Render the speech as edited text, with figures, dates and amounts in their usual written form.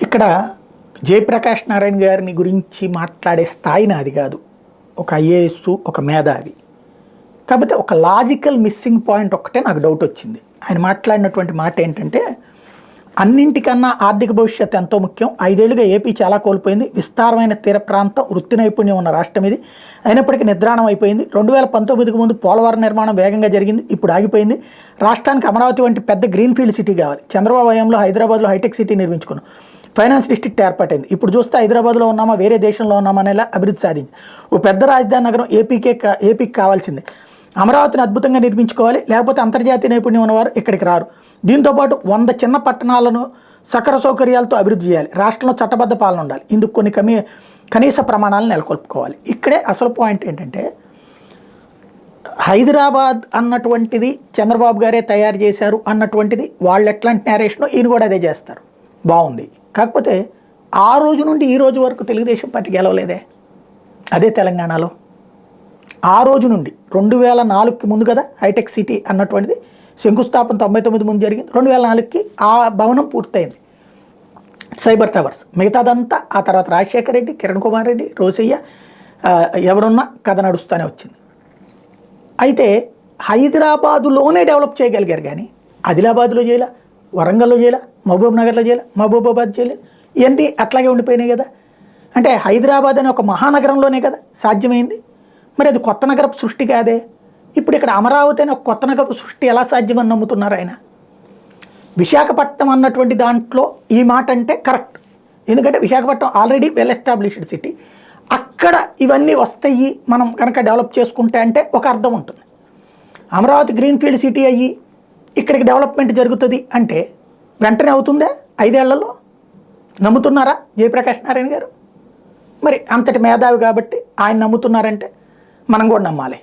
ఇక్కడ జయప్రకాష్ నారాయణ గారిని గురించి మాట్లాడే స్థాయి నాది కాదు. ఒక ఐఏఎస్, ఒక మేధావి. కాకపోతే ఒక లాజికల్ మిస్సింగ్ పాయింట్ ఒక్కటే నాకు డౌట్ వచ్చింది. ఆయన మాట్లాడినటువంటి మాట ఏంటంటే, అన్నింటికన్నా ఆర్థిక భవిష్యత్తు ఎంతో ముఖ్యం. 5 ఏళ్లుగా ఏపీ చాలా కోల్పోయింది. విస్తారమైన తీర ప్రాంతం, వృత్తి నైపుణ్యం ఉన్న రాష్ట్రం ఇది. అయినప్పటికీ నిద్రాణం అయిపోయింది. 2019కు ముందు పోలవరం నిర్మాణం వేగంగా జరిగింది, ఇప్పుడు ఆగిపోయింది. రాష్ట్రానికి అమరావతి వంటి పెద్ద గ్రీన్ఫీల్డ్ సిటీ కావాలి. చంద్రబాబు హయాంలో హైదరాబాద్లో హైటెక్ సిటీ నిర్మించుకున్నాం. ఫైనాన్స్ డిస్ట్రిక్ట్ ఏర్పాటైంది. ఇప్పుడు చూస్తే హైదరాబాద్లో ఉన్నామా, వేరే దేశంలో ఉన్నామా అనేలా అభివృద్ధి సాధించి ఓ పెద్ద రాజధాని నగరం ఏపీకి కావాల్సిందే. అమరావతిని అద్భుతంగా నిర్మించుకోవాలి, లేకపోతే అంతర్జాతీయ నైపుణ్యం ఉన్నవారు ఇక్కడికి రారు. దీంతోపాటు 100 చిన్న పట్టణాలను సకల సౌకర్యాలతో అభివృద్ధి చేయాలి. రాష్ట్రంలో చట్టబద్ధ పాలన ఉండాలి. ఇందుకు కొన్ని కనీస ప్రమాణాలను నెలకొల్పుకోవాలి. ఇక్కడే అసలు పాయింట్ ఏంటంటే, హైదరాబాద్ అన్నటువంటిది చంద్రబాబు గారే తయారు చేశారు అన్నటువంటిది వాళ్ళు ఎట్లాంటి నేరేషనో ఈయన కూడా అదే చేస్తారు. బాగుంది. కాకపోతే ఆ రోజు నుండి ఈ రోజు వరకు తెలుగుదేశం పార్టీ గెలవలేదే. అదే తెలంగాణలో ఆ రోజు నుండి 2004కి ముందు కదా హైటెక్ సిటీ అన్నటువంటిది శంకుస్థాపన 99 ముందు జరిగింది. 2004కి ఆ భవనం పూర్తయింది, సైబర్ టవర్స్. మిగతాదంతా ఆ తర్వాత రాజశేఖర రెడ్డి, కిరణ్ కుమార్ రెడ్డి, రోసయ్య ఎవరున్నా కథ నడుస్తూనే వచ్చింది. అయితే హైదరాబాదులోనే డెవలప్ చేయగలిగారు కానీ ఆదిలాబాద్లో చేయలే, వరంగల్లో చేయలే, మహబూబ్ నగర్లో చేయలే, మహబూబాబాద్ చేయలే. ఇవన్నీ అట్లాగే ఉండిపోయినాయి కదా. అంటే హైదరాబాద్ అనే ఒక మహానగరంలోనే కదా సాధ్యమైంది. మరి అది కొత్త నగరపు సృష్టి కాదే. ఇప్పుడు ఇక్కడ అమరావతి అనే ఒక కొత్త నగరపు సృష్టి ఎలా సాధ్యమని నమ్ముతున్నారు ఆయన? విశాఖపట్నం అన్నటువంటి దాంట్లో ఈ మాట అంటే కరెక్ట్. ఎందుకంటే Visakhapatnam already well established city. అక్కడ ఇవన్నీ వస్తాయి మనం కనుక డెవలప్ చేసుకుంటే అంటే ఒక అర్థం ఉంటుంది. అమరావతి గ్రీన్ఫీల్డ్ సిటీ అయ్యి ఇక్కడికి డెవలప్మెంట్ జరుగుతుంది అంటే వెంటనే అవుతుందా 5 ఏళ్లలో? నమ్ముతున్నారా జయప్రకాష్ నారాయణ గారు? మరి అంతటి మేధావి కాబట్టి ఆయన నమ్ముతున్నారంటే మనం కూడా నమ్మాలి.